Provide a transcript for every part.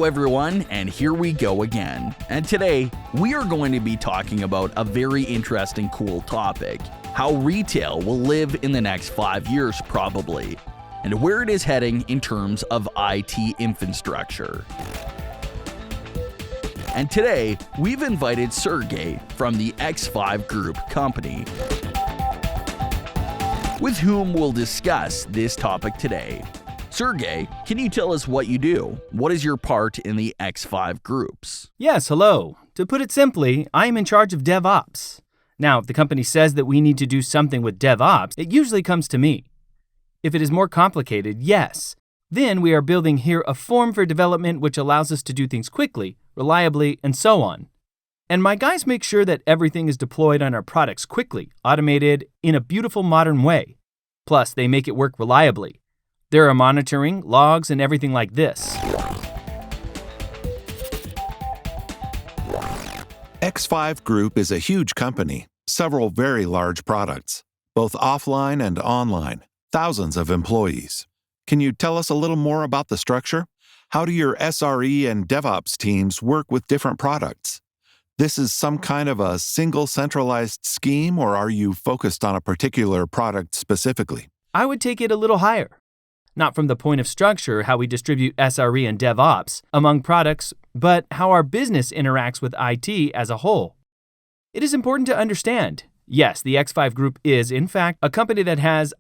Hello everyone, and here we go again. And today, we are going to be talking about a very interesting, cool topic. How retail will live in the next 5 years probably, and where it is heading in terms of IT infrastructure. And today, we've invited Sergey from the X5 Group company, with whom we'll discuss this topic today. Sergey, can you tell us what you do? What is your part in the X5 groups? Yes, hello. To put it simply, I am in charge of DevOps. Now, if the company says that we need to do something with DevOps, it usually comes to me. If it is more complicated, yes. Then we are building here a form for development which allows us to do things quickly, reliably, and so on. And my guys make sure that everything is deployed on our products quickly, automated, in a beautiful modern way. Plus, they make it work reliably. There are monitoring, logs, and everything like this. X5 Group is a huge company, several very large products, both offline and online, thousands of employees. Can you tell us a little more about the structure? How do your SRE and DevOps teams work with different products? This is some kind of a single centralized scheme, or are you focused on a particular product specifically? I would take it a little higher. Not from the point of structure, how we distribute SRE and DevOps among products, but how our business interacts with IT as a whole. It is important to understand, yes, the X5 Group is, in fact, a company that has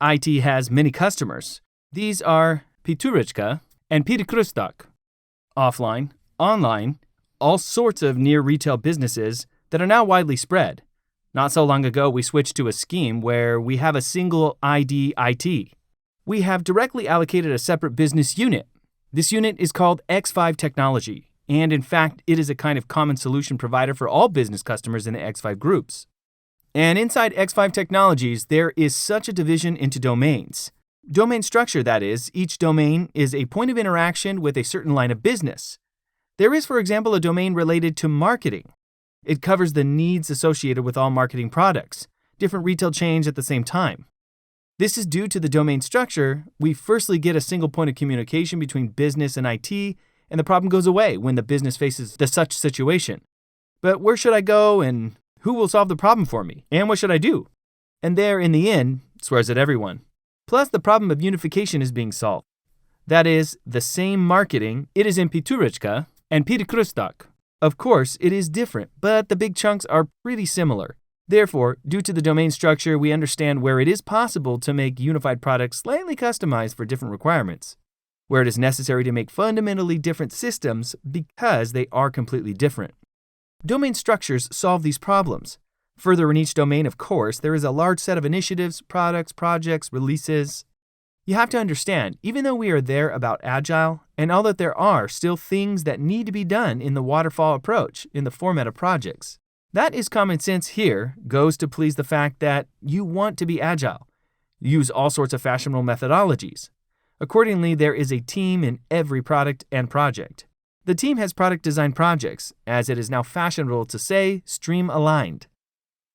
many customers. These are Piturechka and Pidekrustok. Offline, online, all sorts of near retail businesses that are now widely spread. Not so long ago, we switched to a scheme where we have a single ID IT. We have directly allocated a separate business unit. This unit is called X5 Technology, and in fact, it is a kind of common solution provider for all business customers in the X5 groups. And inside X5 Technologies, there is such a division into domains. Domain structure, that is, each domain is a point of interaction with a certain line of business. There is, for example, a domain related to marketing. It covers the needs associated with all marketing products, different retail chains at the same time. This is due to the domain structure. We firstly get a single point of communication between business and IT, and the problem goes away when the business faces such situation. But where should I go, and who will solve the problem for me, and what should I do? And there, in the end, swears at everyone. Plus, the problem of unification is being solved. That is, the same marketing, it is in Piturechka and Pidekrustok. Of course, it is different, but the big chunks are pretty similar. Therefore, due to the domain structure, we understand where it is possible to make unified products slightly customized for different requirements, where it is necessary to make fundamentally different systems because they are completely different. Domain structures solve these problems. Further in each domain, of course, there is a large set of initiatives, products, projects, releases. You have to understand, even though we are there about Agile, and all that there are still things that need to be done in the waterfall approach in the format of projects. That is common sense here goes to please the fact that you want to be agile. Use all sorts of fashionable methodologies. Accordingly, there is a team in every product and project. The team has product design projects, as it is now fashionable to say, stream aligned.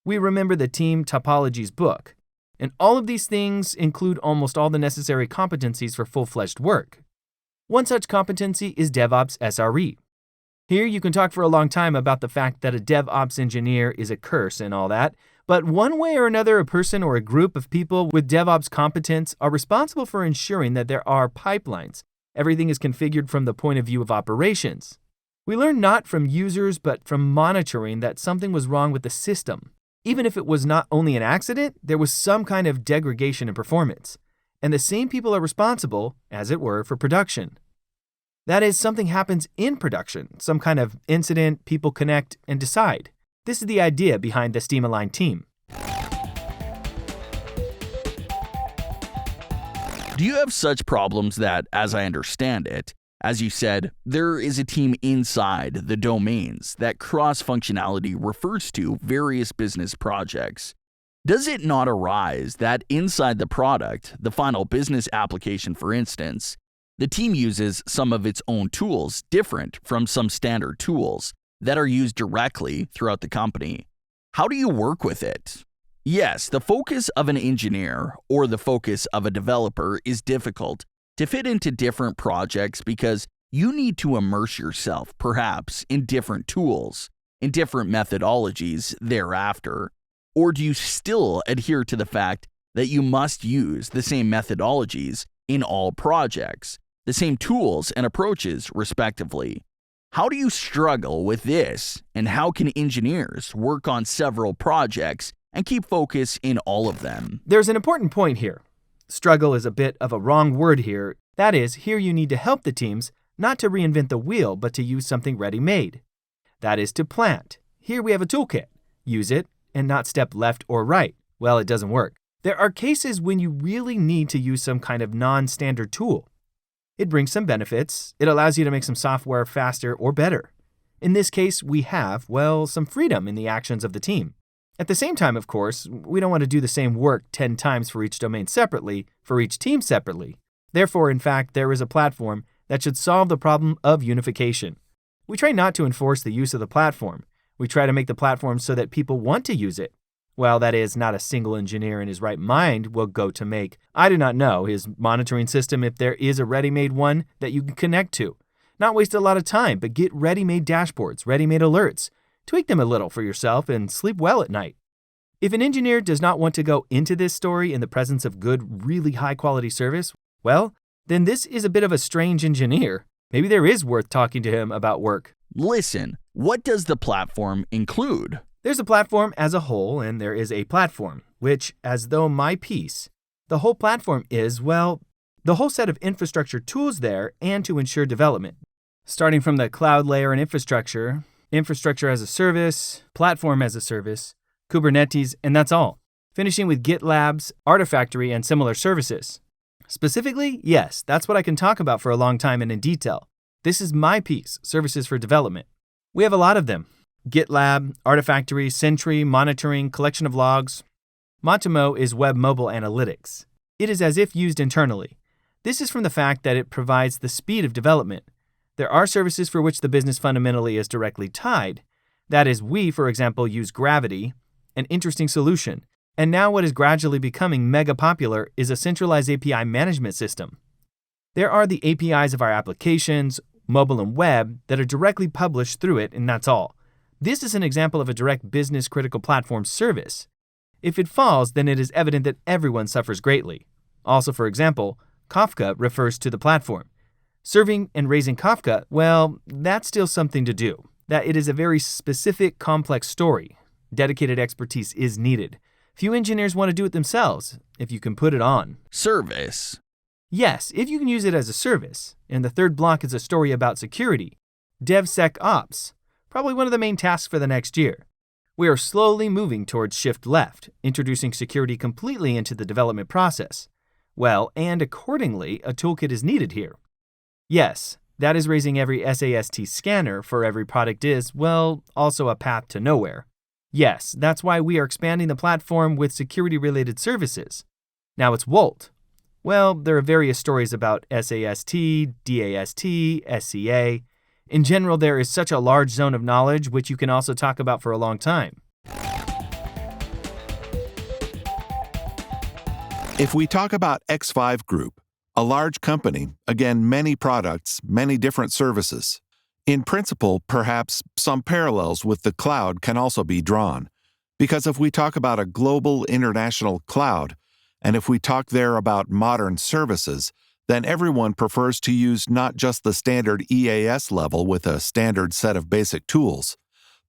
We remember the team topologies book, and all of these things include almost all the necessary competencies for full-fledged work. One such competency is DevOps SRE. Here you can talk for a long time about the fact that a DevOps engineer is a curse and all that, but one way or another, a person or a group of people with DevOps competence are responsible for ensuring that there are pipelines. Everything is configured from the point of view of operations. We learn not from users, but from monitoring that something was wrong with the system. Even if it was not only an accident, there was some kind of degradation in performance. And the same people are responsible, as it were, for production. That is, something happens in production, some kind of incident, people connect and decide. This is the idea behind the Steam-aligned team. Do you have such problems that, as I understand it, as you said, there is a team inside the domains that cross-functionality refers to various business projects? Does it not arise that inside the product, the final business application for instance, the team uses some of its own tools different from some standard tools that are used directly throughout the company? How do you work with it? Yes, the focus of an engineer or the focus of a developer is difficult to fit into different projects because you need to immerse yourself, perhaps, in different tools, in different methodologies thereafter? Or do you still adhere to the fact that you must use the same methodologies in all projects, the same tools and approaches, respectively? How do you struggle with this, and how can engineers work on several projects and keep focus in all of them? There's an important point here. Struggle is a bit of a wrong word here. That is, here you need to help the teams not to reinvent the wheel, but to use something ready-made. That is to plant. Here we have a toolkit. Use it and not step left or right. Well, it doesn't work. There are cases when you really need to use some kind of non-standard tool. It brings some benefits. It allows you to make some software faster or better. In this case, we have, well, some freedom in the actions of the team. At the same time, of course, we don't want to do the same work 10 times for each domain separately, for each team separately. Therefore, in fact, there is a platform that should solve the problem of unification. We try not to enforce the use of the platform. We try to make the platform so that people want to use it. Well, that is, not a single engineer in his right mind will go to make, I do not know, his monitoring system if there is a ready-made one that you can connect to. Not waste a lot of time, but get ready-made dashboards, ready-made alerts. Tweak them a little for yourself and sleep well at night. If an engineer does not want to go into this story in the presence of good, really high-quality service, well, then this is a bit of a strange engineer. Maybe there is worth talking to him about work. Listen, what does the platform include? There's a platform as a whole, and there is a platform, which, as though my piece, the whole platform is, well, the whole set of infrastructure tools there and to ensure development. Starting from the cloud layer and infrastructure as a service, platform as a service, Kubernetes, and that's all. Finishing with GitLabs, Artifactory, and similar services. Specifically, yes, that's what I can talk about for a long time and in detail. This is my piece, services for development. We have a lot of them. GitLab, Artifactory, Sentry, monitoring, collection of logs. Matomo is web mobile analytics. It is as if used internally. This is from the fact that it provides the speed of development. There are services for which the business fundamentally is directly tied. That is, we, for example, use Gravity, an interesting solution. And now what is gradually becoming mega popular is a centralized API management system. There are the APIs of our applications, mobile and web, that are directly published through it, and that's all. This is an example of a direct business-critical platform service. If it falls, then it is evident that everyone suffers greatly. Also, for example, Kafka refers to the platform. Serving and raising Kafka, well, that's still something to do. That it is a very specific, complex story. Dedicated expertise is needed. Few engineers want to do it themselves, if you can put it on. Service. Yes, if you can use it as a service. And the third block is a story about security. DevSecOps. Probably one of the main tasks for the next year. We are slowly moving towards shift left, introducing security completely into the development process. Well, and accordingly, a toolkit is needed here. Yes, that is raising every SAST scanner for every product is, well, also a path to nowhere. Yes, that's why we are expanding the platform with security-related services. Now it's Wolt. Well, there are various stories about SAST, DAST, SCA. In general, there is such a large zone of knowledge, which you can also talk about for a long time. If we talk about X5 Group, a large company, again, many products, many different services. In principle, perhaps some parallels with the cloud can also be drawn. Because if we talk about a global international cloud, and if we talk there about modern services, then everyone prefers to use not just the standard EAS level with a standard set of basic tools,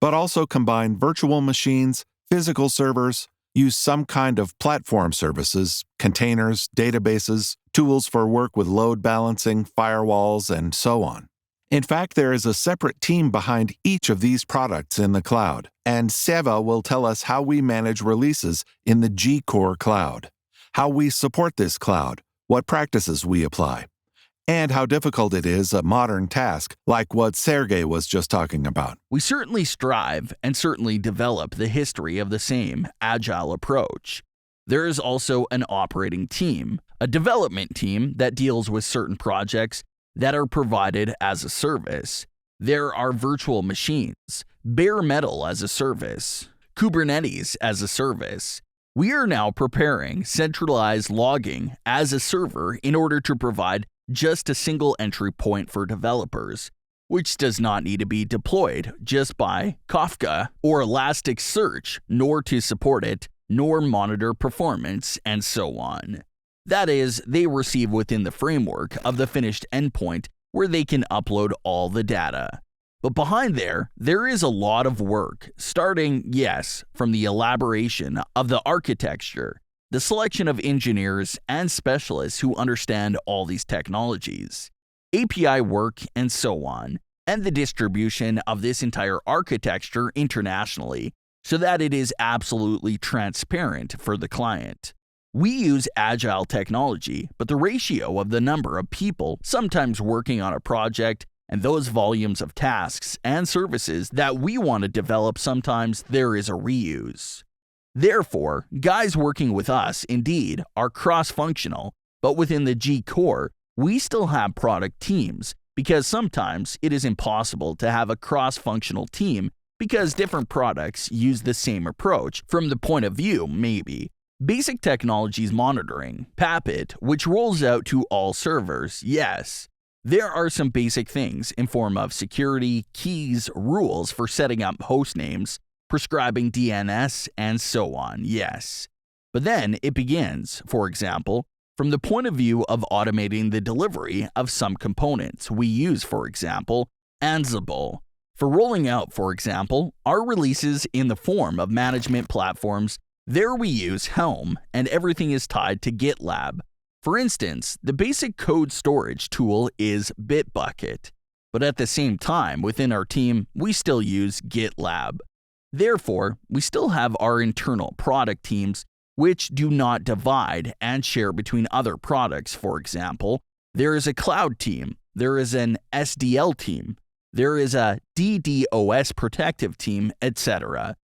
but also combine virtual machines, physical servers, use some kind of platform services, containers, databases, tools for work with load balancing, firewalls, and so on. In fact, there is a separate team behind each of these products in the cloud, and Seva will tell us how we manage releases in the G-Core cloud, how we support this cloud, what practices we apply, and how difficult it is a modern task like what Sergey was just talking about. We certainly strive and certainly develop the history of the same agile approach. There is also an operating team, a development team that deals with certain projects that are provided as a service. There are virtual machines, bare metal as a service, Kubernetes as a service. We are now preparing centralized logging as a server in order to provide just a single entry point for developers, which does not need to be deployed just by Kafka or Elasticsearch, nor to support it, nor monitor performance, and so on. That is, they receive within the framework of the finished endpoint where they can upload all the data. But behind there is a lot of work, starting, yes, from the elaboration of the architecture, the selection of engineers and specialists who understand all these technologies, API work, and so on, and the distribution of this entire architecture internationally so that it is absolutely transparent for the client. We use agile technology, but the ratio of the number of people sometimes working on a project and those volumes of tasks and services that we want to develop, sometimes there is a reuse. Therefore, guys working with us indeed are cross-functional, but within the G core, we still have product teams because sometimes it is impossible to have a cross-functional team because different products use the same approach from the point of view, maybe. Basic technologies monitoring, PAPIT, which rolls out to all servers, yes. There are some basic things in form of security, keys, rules for setting up host names, prescribing DNS, and so on, yes. But then it begins, for example, from the point of view of automating the delivery of some components. We use, for example, Ansible. For rolling out, for example, our releases in the form of management platforms, there we use Helm, and everything is tied to GitLab. For instance, the basic code storage tool is Bitbucket, but at the same time, within our team, we still use GitLab. Therefore, we still have our internal product teams, which do not divide and share between other products. For example, there is a cloud team, there is an SDL team, there is a DDoS protective team, etc.,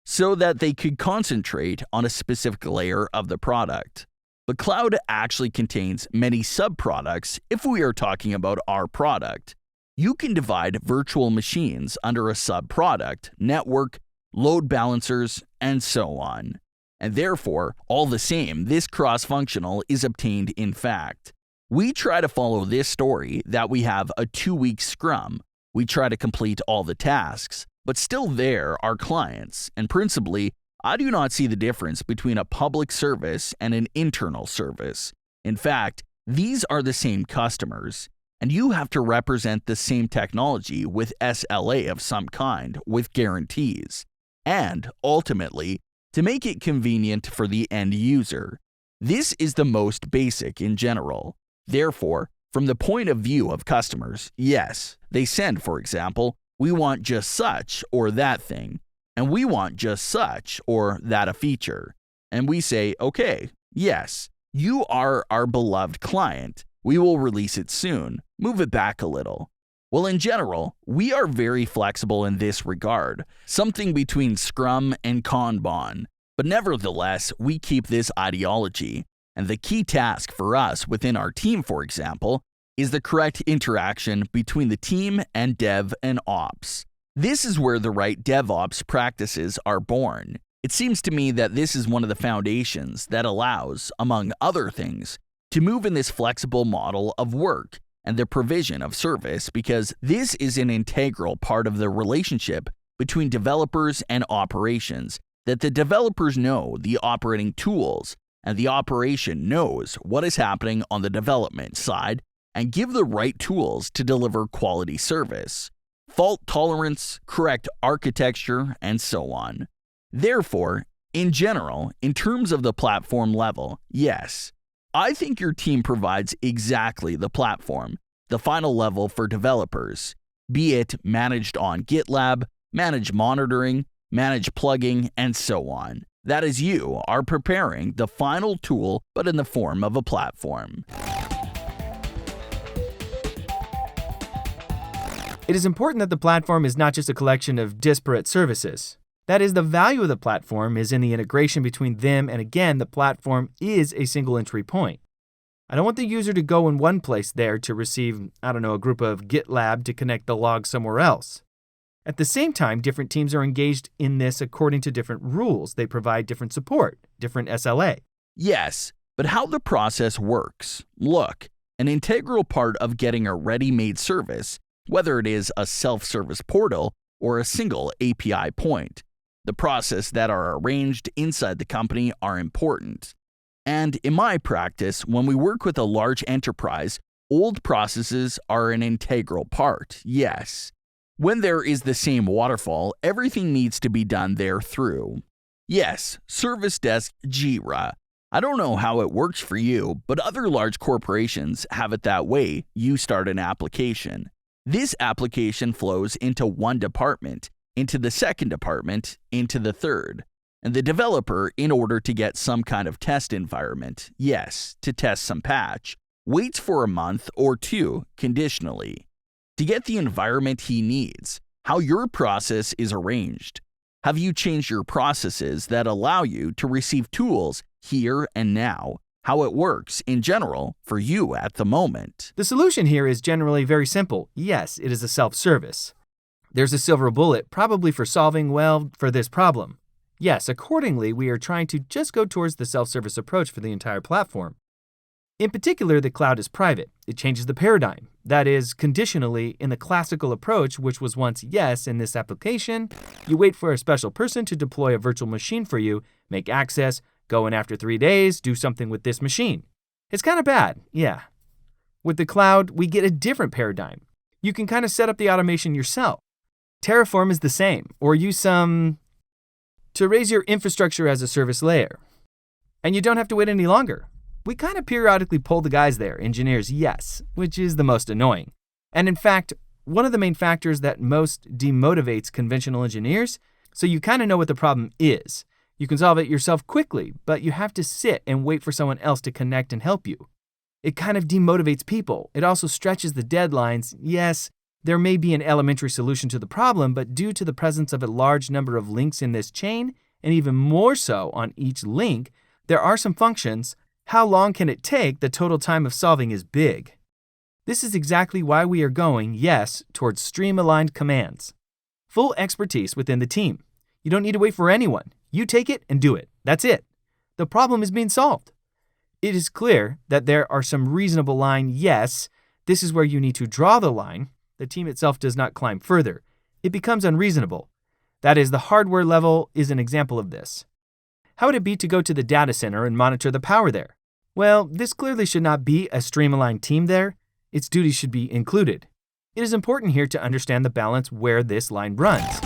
so that they could concentrate on a specific layer of the product. But cloud actually contains many subproducts if we are talking about our product. You can divide virtual machines under a subproduct, network, load balancers, and so on. And therefore, all the same, this cross-functional is obtained in fact. We try to follow this story that we have a 2-week scrum. We try to complete all the tasks, but still there are clients, and principally, I do not see the difference between a public service and an internal service. In fact, these are the same customers, and you have to represent the same technology with SLA of some kind, with guarantees, and ultimately, to make it convenient for the end user. This is the most basic in general. Therefore, from the point of view of customers, yes, they send, for example, we want just such or that thing, and we want just such or that a feature. And we say, okay, yes, you are our beloved client. We will release it soon. Move it back a little. Well, in general, we are very flexible in this regard, something between Scrum and Kanban. But nevertheless, we keep this ideology. And the key task for us within our team, for example, is the correct interaction between the team and dev and ops. This is where the right DevOps practices are born. It seems to me that this is one of the foundations that allows, among other things, to move in this flexible model of work and the provision of service, because this is an integral part of the relationship between developers and operations, that the developers know the operating tools and the operation knows what is happening on the development side and give the right tools to deliver quality service, fault tolerance, correct architecture, and so on. Therefore, in general, in terms of the platform level, yes, I think your team provides exactly the platform, the final level for developers, be it managed on GitLab, managed monitoring, managed plugging, and so on. That is, you are preparing the final tool, but in the form of a platform. It is important that the platform is not just a collection of disparate services. That is, the value of the platform is in the integration between them, and again, the platform is a single entry point. I don't want the user to go in one place there to receive, a group of GitLab to connect the log somewhere else. At the same time, different teams are engaged in this according to different rules. They provide different support, different SLA. Yes, but how the process works. Look, an integral part of getting a ready-made service, whether it is a self-service portal or a single API point. The processes that are arranged inside the company are important. And in my practice, when we work with a large enterprise, old processes are an integral part, yes. When there is the same waterfall, everything needs to be done there through. Yes, Service Desk Jira. I don't know how it works for you, but other large corporations have it that way. You start an application. This application flows into one department, into the second department, into the third. And the developer, in order to get some kind of test environment, yes, to test some patch, waits for a month or two conditionally to get the environment he needs. How your process is arranged. Have you changed your processes that allow you to receive tools here and now? How it works in general for you at the moment. The solution here is generally very simple. Yes, it is a self-service. There's a silver bullet probably for solving, for this problem. Yes, accordingly, we are trying to just go towards the self-service approach for the entire platform. In particular, the cloud is private. It changes the paradigm. That is, conditionally, in the classical approach, which was once yes in this application, you wait for a special person to deploy a virtual machine for you, make access, go in after 3 days, do something with this machine. It's kind of bad, yeah. With the cloud, we get a different paradigm. You can kind of set up the automation yourself. Terraform is the same, or use some to raise your infrastructure as a service layer. And you don't have to wait any longer. We kind of periodically pull the guys there, engineers, yes, which is the most annoying. And in fact, one of the main factors that most demotivates conventional engineers, so you kind of know what the problem is. You can solve it yourself quickly, but you have to sit and wait for someone else to connect and help you. It kind of demotivates people. It also stretches the deadlines. Yes, there may be an elementary solution to the problem, but due to the presence of a large number of links in this chain, and even more so on each link, there are some functions. How long can it take? The total time of solving is big. This is exactly why we are going, yes, towards stream-aligned commands. Full expertise within the team. You don't need to wait for anyone. You take it and do it. That's it. The problem is being solved. It is clear that there are some reasonable line, yes, this is where you need to draw the line. The team itself does not climb further. It becomes unreasonable. That is, the hardware level is an example of this. How would it be to go to the data center and monitor the power there? Well, this clearly should not be a stream-aligned team there. Its duties should be included. It is important here to understand the balance where this line runs.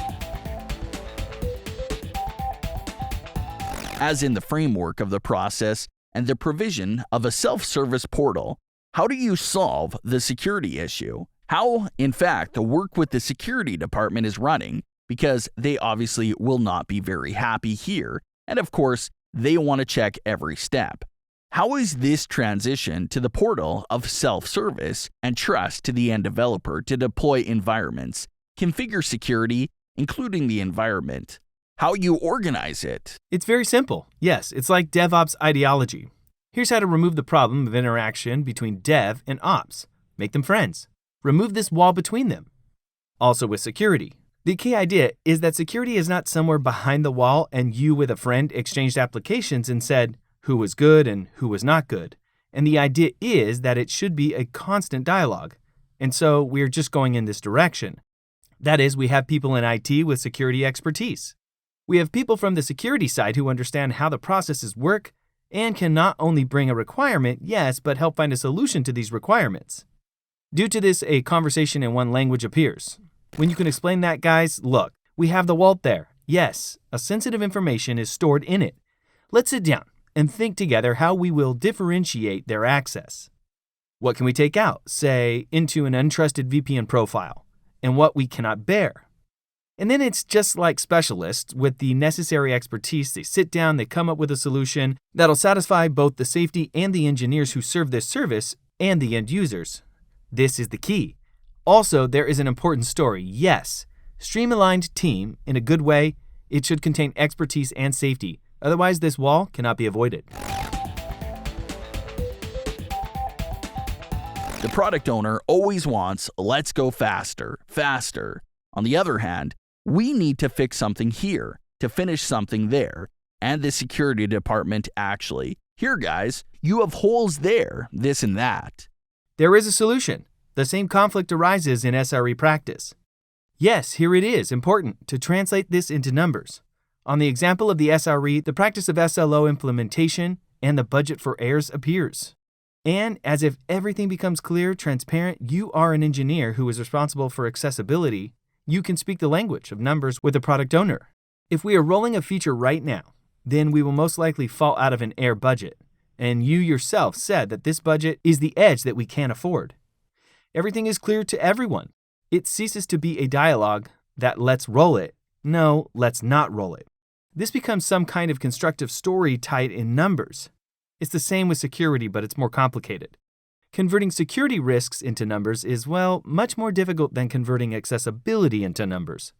As in the framework of the process and the provision of a self-service portal, how do you solve the security issue? How, in fact, the work with the security department is running, because they obviously will not be very happy here, and of course, they want to check every step. How is this transition to the portal of self-service and trust to the end developer to deploy environments, configure security, including the environment? How you organize it? It's very simple. Yes, it's like DevOps ideology. Here's how to remove the problem of interaction between dev and ops. Make them friends. Remove this wall between them. Also with security. The key idea is that security is not somewhere behind the wall and you with a friend exchanged applications and said who was good and who was not good. And the idea is that it should be a constant dialogue. And so we're just going in this direction. That is, we have people in IT with security expertise. We have people from the security side who understand how the processes work and can not only bring a requirement, yes, but help find a solution to these requirements. Due to this, a conversation in one language appears. When you can explain that, guys, look, we have the vault there. Yes, a sensitive information is stored in it. Let's sit down and think together how we will differentiate their access. What can we take out, say, into an untrusted VPN profile, and what we cannot bear? And then it's just like specialists with the necessary expertise. They sit down, they come up with a solution that'll satisfy both the safety and the engineers who serve this service and the end users. This is the key. Also, there is an important story. Yes, stream-aligned team, in a good way, it should contain expertise and safety. Otherwise, this wall cannot be avoided. The product owner always wants, let's go faster, faster. On the other hand, we need to fix something here, to finish something there. And the security department actually, here guys, you have holes there, this and that. There is a solution. The same conflict arises in SRE practice. Yes, here it is important to translate this into numbers. On the example of the SRE, the practice of SLO implementation and the budget for errors appears. And as if everything becomes clear, transparent, you are an engineer who is responsible for accessibility. You can speak the language of numbers with the product owner. If we are rolling a feature right now, then we will most likely fall out of an air budget. And you yourself said that this budget is the edge that we can't afford. Everything is clear to everyone. It ceases to be a dialogue that let's roll it. No, let's not roll it. This becomes some kind of constructive story tied in numbers. It's the same with security, but it's more complicated. Converting security risks into numbers is, well, much more difficult than converting accessibility into numbers.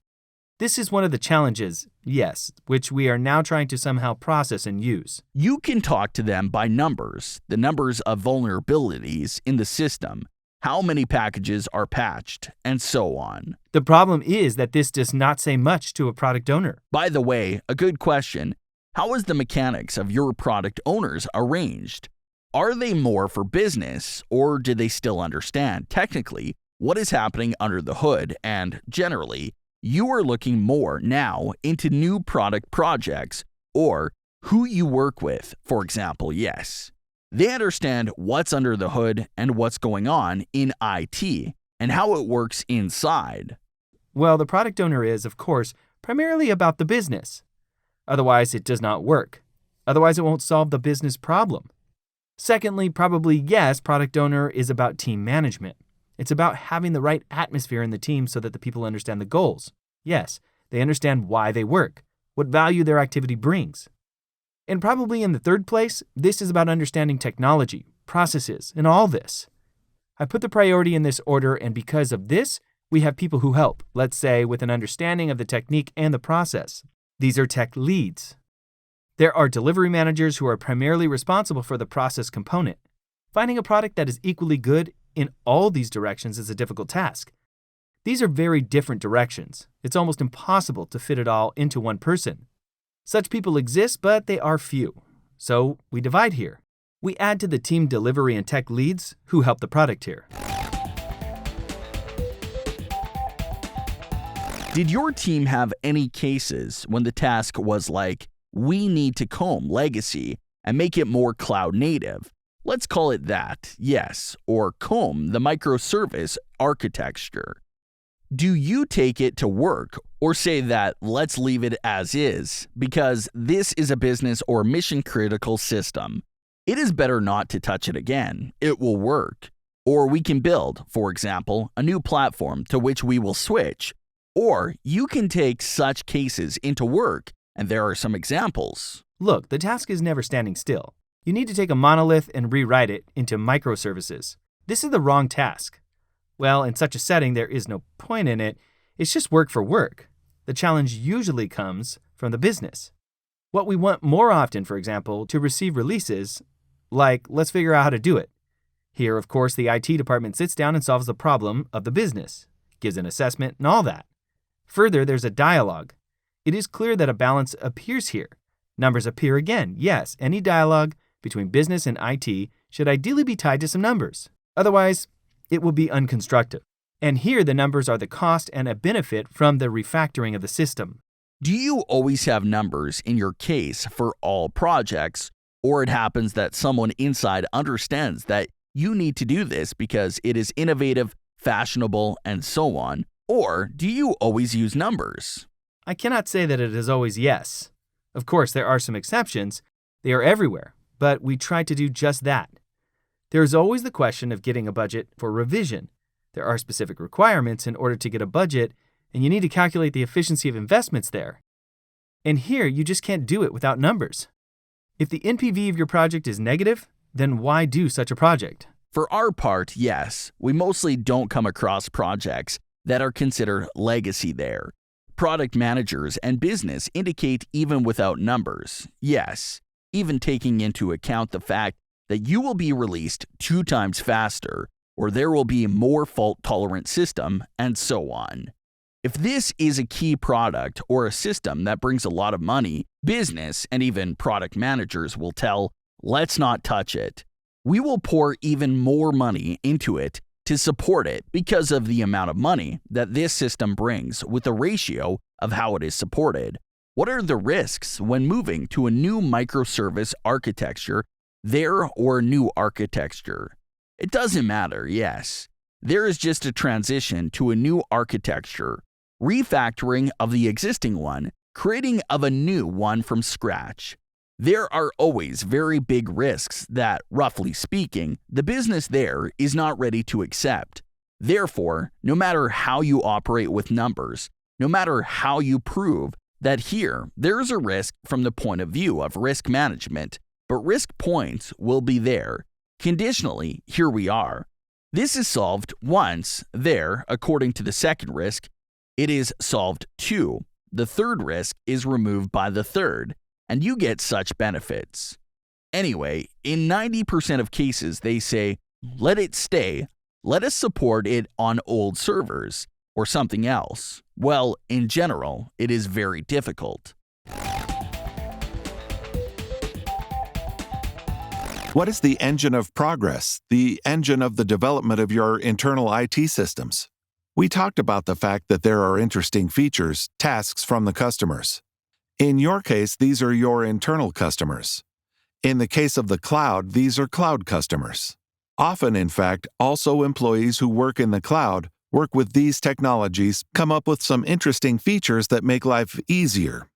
This is one of the challenges, yes, which we are now trying to somehow process and use. You can talk to them by numbers, the numbers of vulnerabilities in the system, how many packages are patched, and so on. The problem is that this does not say much to a product owner. By the way, a good question. How is the mechanics of your product owners arranged? Are they more for business, or do they still understand technically what is happening under the hood? And generally, you are looking more now into new product projects or who you work with, for example, yes. They understand what's under the hood and what's going on in IT and how it works inside. Well, the product owner is, of course, primarily about the business. Otherwise, it does not work. Otherwise, it won't solve the business problem. Secondly, probably yes, product owner is about team management. It's about having the right atmosphere in the team so that the people understand the goals. Yes, they understand why they work, what value their activity brings. And probably in the third place, this is about understanding technology, processes, and all this. I put the priority in this order, and because of this, we have people who help, let's say, with an understanding of the technique and the process. These are tech leads. There are delivery managers who are primarily responsible for the process component. Finding a product that is equally good in all these directions is a difficult task. These are very different directions. It's almost impossible to fit it all into one person. Such people exist, but they are few. So we divide here. We add to the team delivery and tech leads who help the product here. Did your team have any cases when the task was like, we need to comb legacy and make it more cloud native? Let's call it that, yes, or comb the microservice architecture. Do you take it to work or say that let's leave it as is because this is a business or mission critical system? It is better not to touch it again. It will work. Or we can build, for example, a new platform to which we will switch. Or you can take such cases into work, and there are some examples. Look, the task is never standing still. You need to take a monolith and rewrite it into microservices. This is the wrong task. Well, in such a setting, there is no point in it. It's just work for work. The challenge usually comes from the business. What we want more often, for example, to receive releases, like, let's figure out how to do it. Here, of course, the IT department sits down and solves the problem of the business, gives an assessment and all that. Further, there's a dialogue. It is clear that a balance appears here. Numbers appear again. Yes, any dialogue between business and IT should ideally be tied to some numbers. Otherwise, it will be unconstructive. And here the numbers are the cost and a benefit from the refactoring of the system. Do you always have numbers in your case for all projects, or it happens that someone inside understands that you need to do this because it is innovative, fashionable, and so on? Or do you always use numbers? I cannot say that it is always yes. Of course, there are some exceptions. They are everywhere, but we try to do just that. There is always the question of getting a budget for revision. There are specific requirements in order to get a budget, and you need to calculate the efficiency of investments there. And here, you just can't do it without numbers. If the NPV of your project is negative, then why do such a project? For our part, yes, we mostly don't come across projects that are considered legacy there. Product managers and business indicate even without numbers, yes, even taking into account the fact that you will be released 2 times faster, or there will be a more fault-tolerant system, and so on. If this is a key product or a system that brings a lot of money, business and even product managers will tell, let's not touch it. we will pour even more money into it to support it because of the amount of money that this system brings with the ratio of how it is supported. What are the risks when moving to a new microservice architecture there or a new architecture? It doesn't matter, yes. There is just a transition to a new architecture, refactoring of the existing one, creating of a new one from scratch. There are always very big risks that, roughly speaking, the business there is not ready to accept. Therefore, no matter how you operate with numbers, no matter how you prove that here there is a risk from the point of view of risk management, but risk points will be there. Conditionally, here we are. This is solved once, there, according to the second risk, it is solved two. The third risk is removed by the third, and you get such benefits. Anyway, in 90% of cases, they say, let it stay, let us support it on old servers, or something else. Well, in general, it is very difficult. What is the engine of progress, the engine of the development of your internal IT systems? We talked about the fact that there are interesting features, tasks from the customers. In your case, these are your internal customers. In the case of the cloud, these are cloud customers. Often, in fact, also employees who work in the cloud work with these technologies, come up with some interesting features that make life easier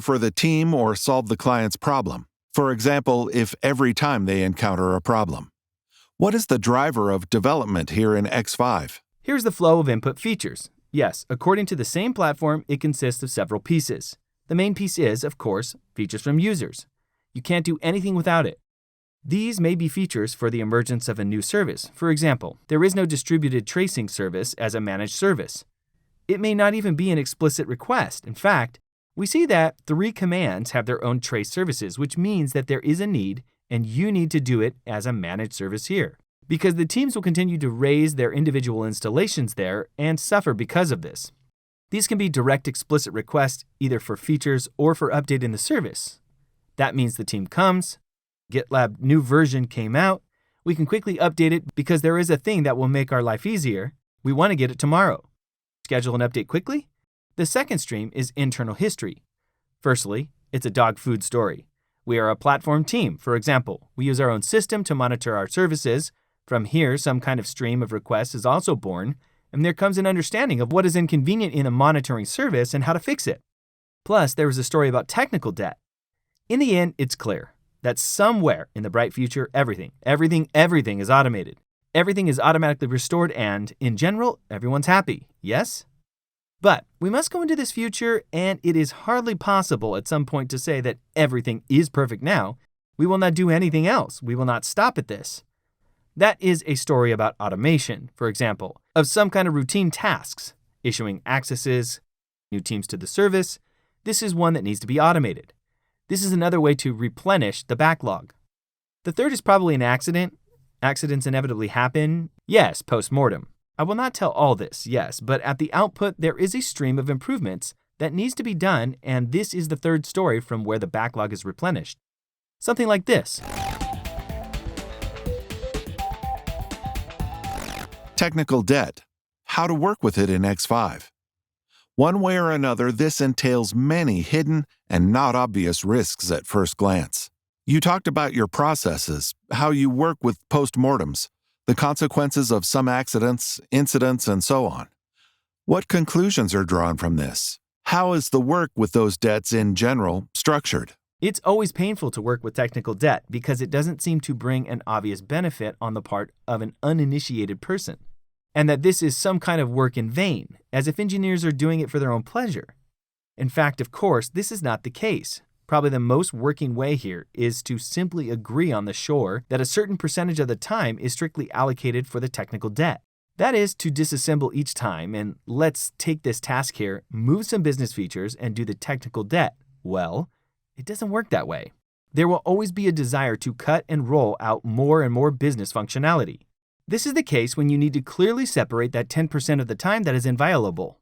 for the team or solve the client's problem. For example, if every time they encounter a problem. What is the driver of development here in X5? Here's the flow of input features. Yes, according to the same platform, it consists of several pieces. The main piece is, of course, features from users. You can't do anything without it. These may be features for the emergence of a new service. For example, there is no distributed tracing service as a managed service. It may not even be an explicit request. In fact, we see that 3 commands have their own trace services, which means that there is a need and you need to do it as a managed service here, because the teams will continue to raise their individual installations there and suffer because of this. These can be direct explicit requests either for features or for updating the service. That means the team comes, GitLab new version came out, we can quickly update it because there is a thing that will make our life easier. We want to get it tomorrow. Schedule an update quickly. The second stream is internal history. Firstly, it's a dog food story. We are a platform team. For example, we use our own system to monitor our services. From here, some kind of stream of requests is also born, and there comes an understanding of what is inconvenient in a monitoring service and how to fix it. Plus, there is a story about technical debt. In the end, it's clear that somewhere in the bright future, everything is automated. Everything is automatically restored and, in general, everyone's happy. Yes? But we must go into this future, and it is hardly possible at some point to say that everything is perfect now. We will not do anything else. We will not stop at this. That is a story about automation, for example, of some kind of routine tasks, issuing accesses, new teams to the service. This is one that needs to be automated. This is another way to replenish the backlog. The third is probably an accident. Accidents inevitably happen. Yes, post-mortem. I will not tell all this, yes, but at the output, there is a stream of improvements that needs to be done, and this is the third story from where the backlog is replenished. Something like this. Technical debt. How to work with it in X5. One way or another, this entails many hidden and not obvious risks at first glance. You talked about your processes, how you work with postmortems, the consequences of some accidents, incidents, and so on. What conclusions are drawn from this? How is the work with those debts in general structured? It's always painful to work with technical debt because it doesn't seem to bring an obvious benefit on the part of an uninitiated person, and that this is some kind of work in vain, as if engineers are doing it for their own pleasure. In fact, of course, this is not the case. Probably the most working way here is to simply agree on the shore that a certain percentage of the time is strictly allocated for the technical debt. That is to disassemble each time and let's take this task here, move some business features, and do the technical debt. Well, it doesn't work that way. There will always be a desire to cut and roll out more and more business functionality. This is the case when you need to clearly separate that 10% of the time that is inviolable.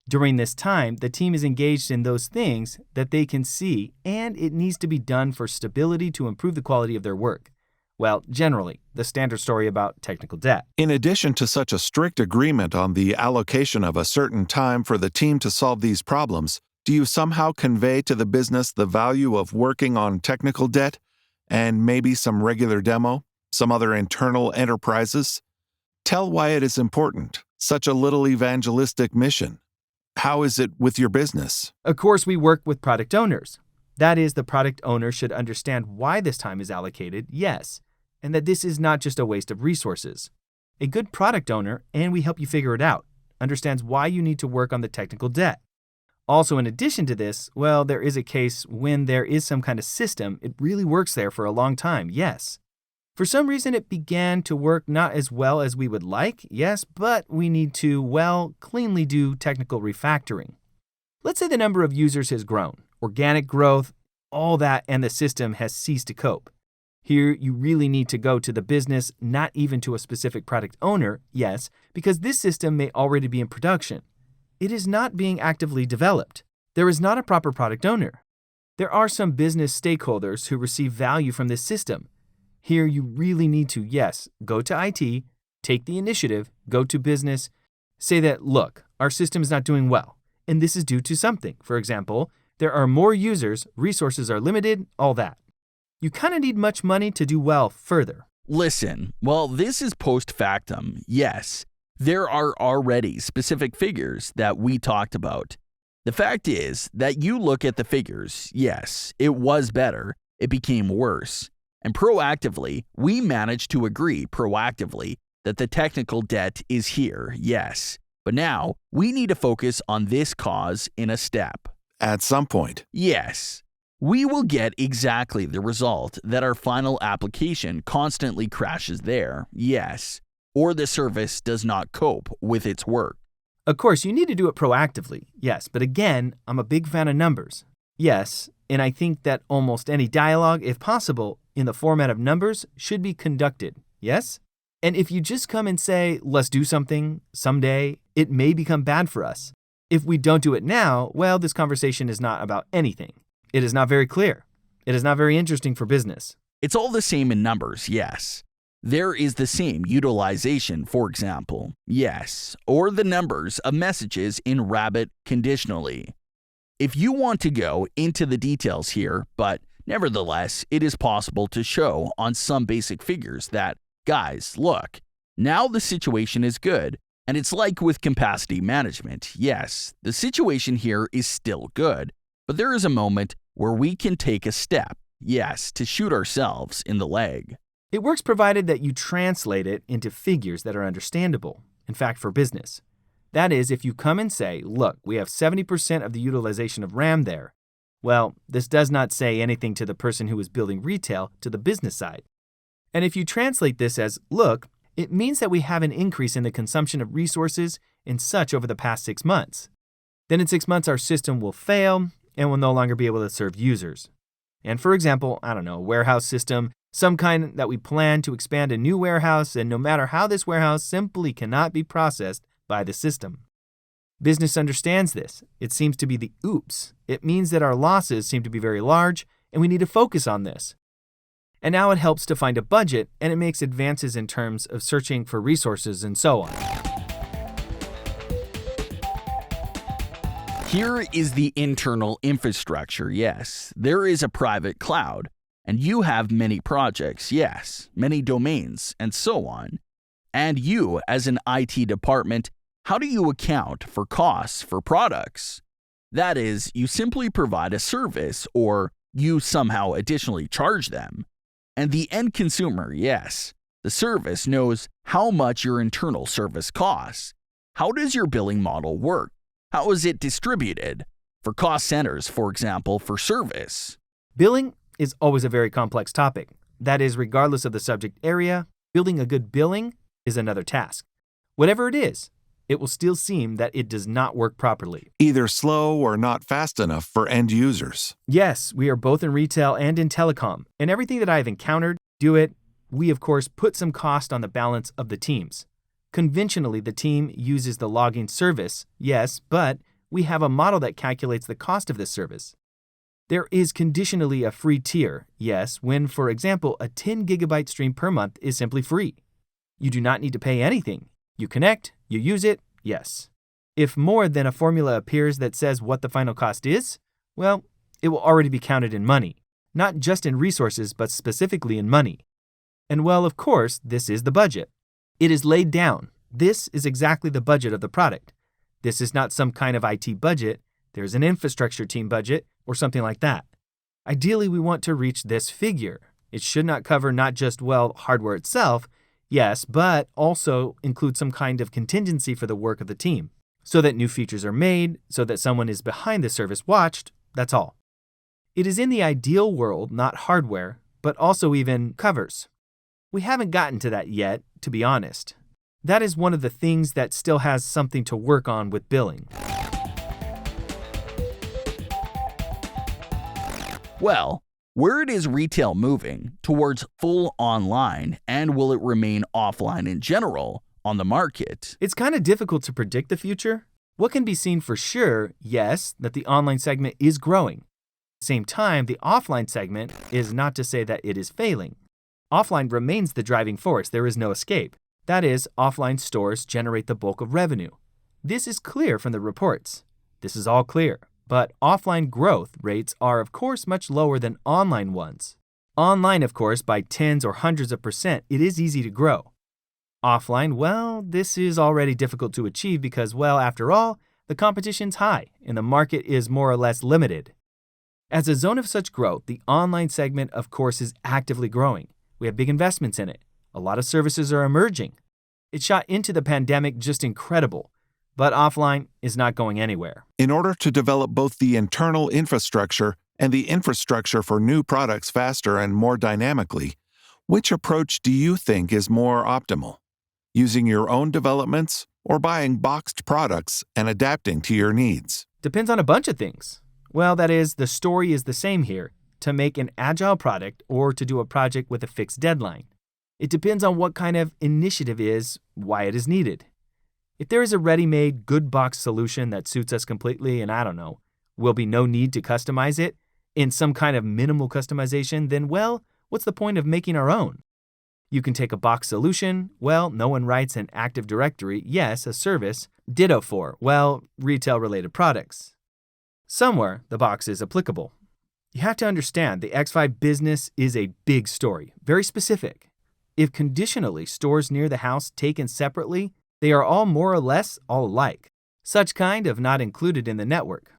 During this time, the team is engaged in those things that they can see, and it needs to be done for stability to improve the quality of their work. Well, generally, the standard story about technical debt. In addition to such a strict agreement on the allocation of a certain time for the team to solve these problems, do you somehow convey to the business the value of working on technical debt and maybe some regular demo, some other internal enterprises? Tell why it is important, such a little evangelistic mission. How is it with your business? Of course, we work with product owners. That is, the product owner should understand why this time is allocated, yes, and that this is not just a waste of resources. A good product owner, and we help you figure it out, understands why you need to work on the technical debt. Also, in addition to this, well, there is a case when there is some kind of system, it really works there for a long time, yes. For some reason, it began to work not as well as we would like, yes, but we need to, well, cleanly do technical refactoring. Let's say the number of users has grown, organic growth, all that, and the system has ceased to cope. Here, you really need to go to the business, not even to a specific product owner, yes, because this system may already be in production. It is not being actively developed. There is not a proper product owner. There are some business stakeholders who receive value from this system. Here, you really need to, yes, go to IT, take the initiative, go to business, say that, look, our system is not doing well, and this is due to something. For example, there are more users, resources are limited, all that. You kind of need much money to do well further. Listen, while this is post factum, yes, there are already specific figures that we talked about. The fact is that you look at the figures, yes, it was better, it became worse. And proactively, we managed to agree proactively that the technical debt is here, yes. But now, we need to focus on this cause in a step. At some point. Yes. We will get exactly the result that our final application constantly crashes there, yes, or the service does not cope with its work. Of course, you need to do it proactively, yes, but again, I'm a big fan of numbers. Yes, and I think that almost any dialogue, if possible, in the format of numbers should be conducted, yes? And if you just come and say, let's do something someday, it may become bad for us. If we don't do it now, well, this conversation is not about anything. It is not very clear. It is not very interesting for business. It's all the same in numbers, yes. There is the same utilization, for example, yes, or the numbers of messages in Rabbit conditionally. If you want to go into the details here, but nevertheless, it is possible to show on some basic figures that, guys, look, now the situation is good, and it's like with capacity management, yes, the situation here is still good. But there is a moment where we can take a step, yes, to shoot ourselves in the leg. It works provided that you translate it into figures that are understandable, in fact, for business. That is, if you come and say, look, we have 70% of the utilization of RAM there. Well, this does not say anything to the person who is building retail to the business side. And if you translate this as, look, it means that we have an increase in the consumption of resources and such over the past 6 months. Then in 6 months, our system will fail and will no longer be able to serve users. And for example, I don't know, a warehouse system, some kind that we plan to expand a new warehouse, and no matter how this warehouse simply cannot be processed by the system. Business understands this. It seems to be the oops. It means that our losses seem to be very large, and we need to focus on this. And now it helps to find a budget, and it makes advances in terms of searching for resources and so on. Here is the internal infrastructure, yes. There is a private cloud, and you have many projects, yes, many domains, and so on. And you, as an IT department, how do you account for costs for products? That is, you simply provide a service, or you somehow additionally charge them. And the end consumer, yes, the service knows how much your internal service costs. How does your billing model work? How is it distributed? For cost centers, for example, for service. Billing is always a very complex topic. That is, regardless of the subject area, building a good billing is another task. Whatever it is, it will still seem that it does not work properly. Either slow or not fast enough for end users. Yes, we are both in retail and in telecom, and everything that I have encountered, do it, we of course put some cost on the balance of the teams. Conventionally, the team uses the logging service, yes, but we have a model that calculates the cost of this service. There is conditionally a free tier, yes, when, for example, a 10 gigabyte stream per month is simply free. You do not need to pay anything. You connect, you use it, yes. If more than a formula appears that says what the final cost is, well, it will already be counted in money, not just in resources, but specifically in money. And well, of course, this is the budget. It is laid down. This is exactly the budget of the product. This is not some kind of IT budget. There's an infrastructure team budget or something like that. Ideally, we want to reach this figure. It should not cover not just, well, hardware itself, yes, but also include some kind of contingency for the work of the team, so that new features are made, so that someone is behind the service watched, that's all. It is in the ideal world, not hardware, but also even covers. We haven't gotten to that yet, to be honest. That is one of the things that still has something to work on with billing. Well, where is retail moving towards full online, and will it remain offline in general on the market? It's kind of difficult to predict the future. What can be seen for sure, yes, that the online segment is growing. At the same time, the offline segment is not to say that it is failing. Offline remains the driving force. There is no escape. That is, offline stores generate the bulk of revenue. This is clear from the reports. This is all clear. But offline growth rates are, of course, much lower than online ones. Online, of course, by tens or hundreds of %, it is easy to grow. Offline, well, this is already difficult to achieve because, well, after all, the competition's high and the market is more or less limited. As a zone of such growth, the online segment, of course, is actively growing. We have big investments in it. A lot of services are emerging. It shot into the pandemic just incredible. But offline is not going anywhere. In order to develop both the internal infrastructure and the infrastructure for new products faster and more dynamically, which approach do you think is more optimal? Using your own developments or buying boxed products and adapting to your needs? Depends on a bunch of things. Well, that is, the story is the same here, to make an agile product or to do a project with a fixed deadline. It depends on what kind of initiative is, why it is needed. If there is a ready-made, good box solution that suits us completely and will be no need to customize it in some kind of minimal customization, then, well, what's the point of making our own? You can take a box solution, well, no one writes an Active Directory, yes, a service, ditto for, well, retail-related products. Somewhere, the box is applicable. You have to understand the X5 business is a big story, very specific. If conditionally stores near the house taken separately, they are all more or less all alike, such kind of not included in the network.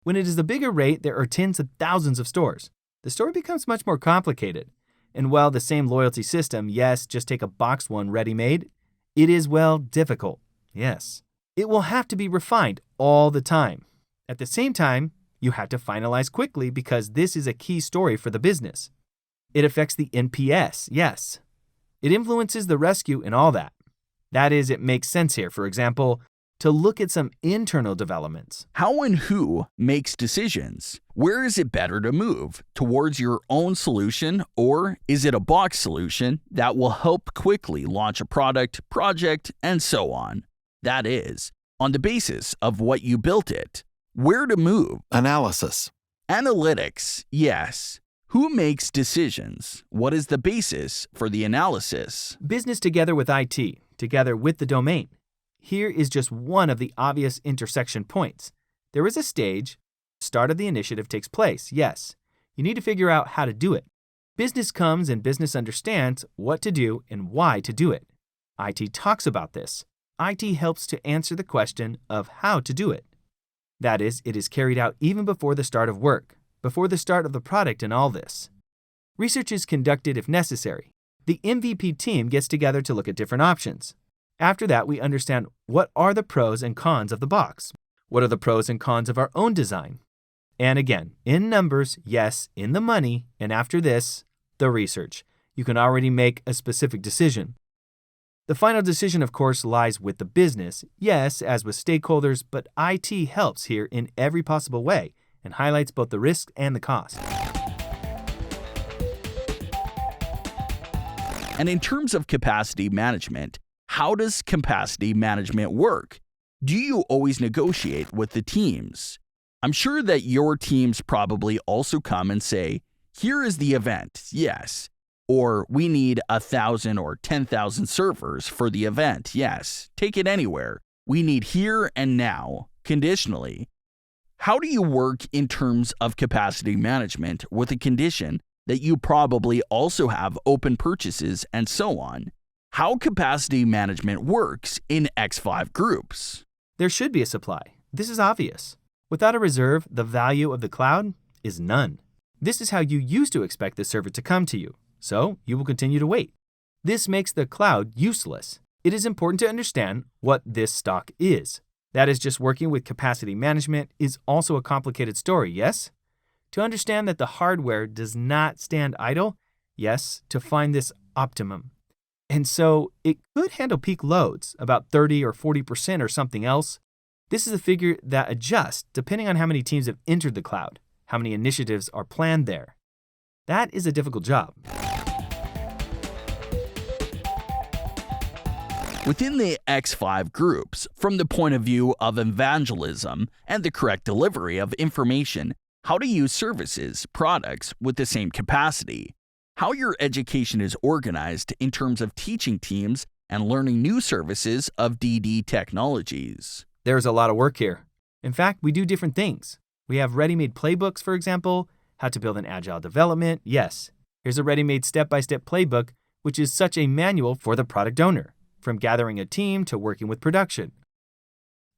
When it is a bigger rate, there are tens of thousands of stores. The story becomes much more complicated. And while the same loyalty system, yes, just take a box one ready-made, it is, well, difficult, yes. It will have to be refined all the time. At the same time, you have to finalize quickly because this is a key story for the business. It affects the NPS, yes. It influences the rescue and all that. That is, it makes sense here, for example, to look at some internal developments. How and who makes decisions? Where is it better to move? Towards your own solution, or is it a box solution that will help quickly launch a product, project, and so on? That is, on the basis of what you built it. Where to move? Analysis. Analytics, yes. Who makes decisions? What is the basis for the analysis? Business together with IT, together with the domain. Here is just one of the obvious intersection points. There is a stage. Start of the initiative takes place, yes. You need to figure out how to do it. Business comes and business understands what to do and why to do it. IT talks about this. IT helps to answer the question of how to do it. That is, it is carried out even before the start of work, before the start of the product and all this. Research is conducted if necessary. The MVP team gets together to look at different options. After that, we understand what are the pros and cons of the box. What are the pros and cons of our own design? And again, in numbers, yes, in the money, and after this, the research. You can already make a specific decision. The final decision, of course, lies with the business, yes, as with stakeholders, but IT helps here in every possible way and highlights both the risk and the cost. And in terms of capacity management, how does capacity management work? Do you always negotiate with the teams? I'm sure that your teams probably also come and say, here is the event, yes. Or we need 1,000 or 10,000 servers for the event, yes. Take it anywhere. We need here and now, conditionally. How do you work in terms of capacity management with a condition that you probably also have open purchases and so on? How capacity management works in X5 groups? There should be a supply. This is obvious. Without a reserve, the value of the cloud is none. This is how you used to expect the server to come to you, so you will continue to wait. This makes the cloud useless. It is important to understand what this stock is. That is, just working with capacity management is also a complicated story, yes? To understand that the hardware does not stand idle, yes, to find this optimum. And so it could handle peak loads, about 30 or 40% or something else. This is a figure that adjusts depending on how many teams have entered the cloud, how many initiatives are planned there. That is a difficult job. Within the X5 groups, from the point of view of evangelism and the correct delivery of information, how to use services, products with the same capacity, how your education is organized in terms of teaching teams and learning new services of DD technologies. There's a lot of work here. In fact, we do different things. We have ready-made playbooks, for example, how to build an agile development. Yes, here's a ready-made step-by-step playbook, which is such a manual for the product owner, from gathering a team to working with production.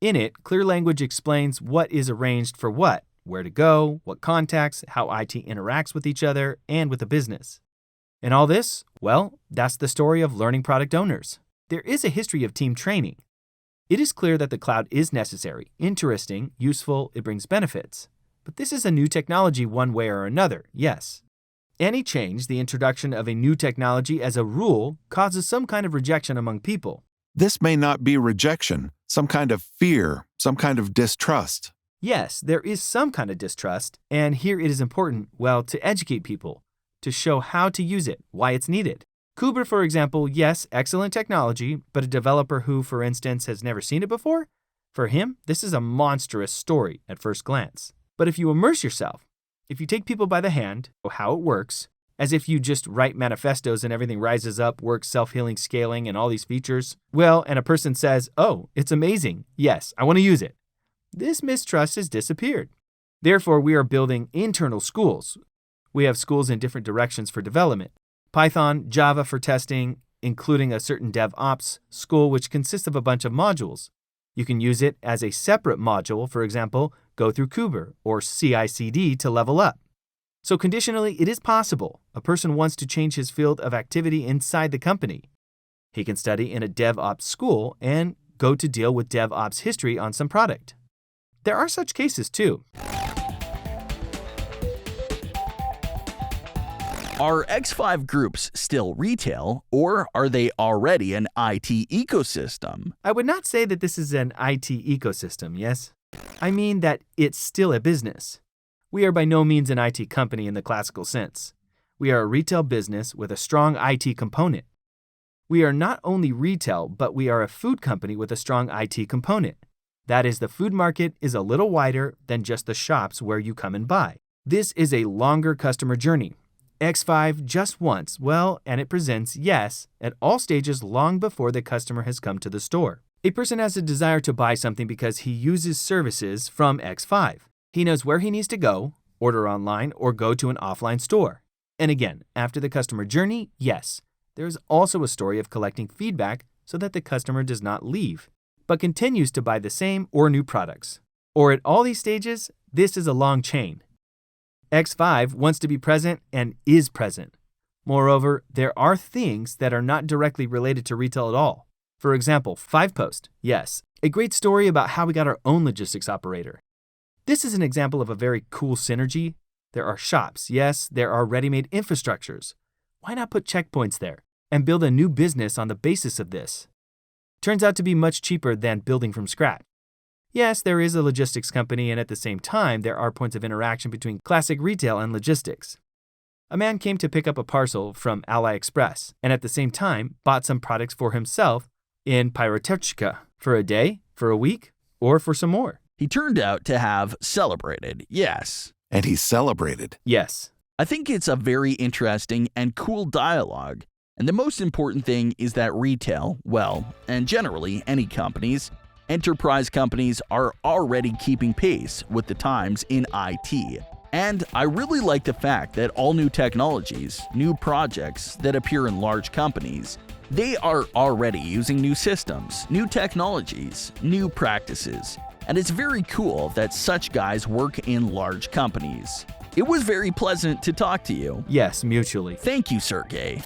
In it, clear language explains what is arranged for what, where to go, what contacts, how IT interacts with each other and with the business. And all this, well, that's the story of learning product owners. There is a history of team training. It is clear that the cloud is necessary, interesting, useful, it brings benefits. But this is a new technology one way or another, yes. Any change, the introduction of a new technology as a rule, causes some kind of rejection among people. This may not be rejection, some kind of fear, some kind of distrust. Yes, there is some kind of distrust, and here it is important, well, to educate people, to show how to use it, why it's needed. Kuber, for example, yes, excellent technology, but a developer who, for instance, has never seen it before? For him, this is a monstrous story at first glance. But if you immerse yourself, if you take people by the hand, how it works, as if you just write manifestos and everything rises up, works, self-healing, scaling, and all these features, well, and a person says, oh, it's amazing. Yes, I want to use it. This mistrust has disappeared. Therefore, we are building internal schools. We have schools in different directions for development. Python, Java for testing, including a certain DevOps school which consists of a bunch of modules. You can use it as a separate module, for example, go through Kuber or CI/CD to level up. So conditionally, it is possible. A person wants to change his field of activity inside the company. He can study in a DevOps school and go to deal with DevOps history on some product. There are such cases too. Are X5 groups still retail, or are they already an IT ecosystem? I would not say that this is an IT ecosystem, yes? I mean that it's still a business. We are by no means an IT company in the classical sense. We are a retail business with a strong IT component. We are not only retail, but we are a food company with a strong IT component. That is, the food market is a little wider than just the shops where you come and buy. This is a longer customer journey. X5 just once, well, and it presents, yes, at all stages long before the customer has come to the store. A person has a desire to buy something because he uses services from X5. He knows where he needs to go, order online, or go to an offline store. And again, after the customer journey, yes, there is also a story of collecting feedback so that the customer does not leave, but continues to buy the same or new products. Or at all these stages, this is a long chain. X5 wants to be present and is present. Moreover, there are things that are not directly related to retail at all. For example, 5Post, yes, a great story about how we got our own logistics operator. This is an example of a very cool synergy. There are shops, yes, there are ready-made infrastructures. Why not put checkpoints there and build a new business on the basis of this? Turns out to be much cheaper than building from scratch. Yes, there is a logistics company, and at the same time, there are points of interaction between classic retail and logistics. A man came to pick up a parcel from Ally Express, and at the same time, bought some products for himself in Pyrotechnica for a day, for a week, or for some more. He turned out to have celebrated, yes. And he celebrated. Yes. I think it's a very interesting and cool dialogue. And the most important thing is that retail, well, and generally any companies, enterprise companies are already keeping pace with the times in IT. And I really like the fact that all new technologies, new projects that appear in large companies, they are already using new systems, new technologies, new practices. And it's very cool that such guys work in large companies. It was very pleasant to talk to you. Yes, mutually. Thank you, Sergey.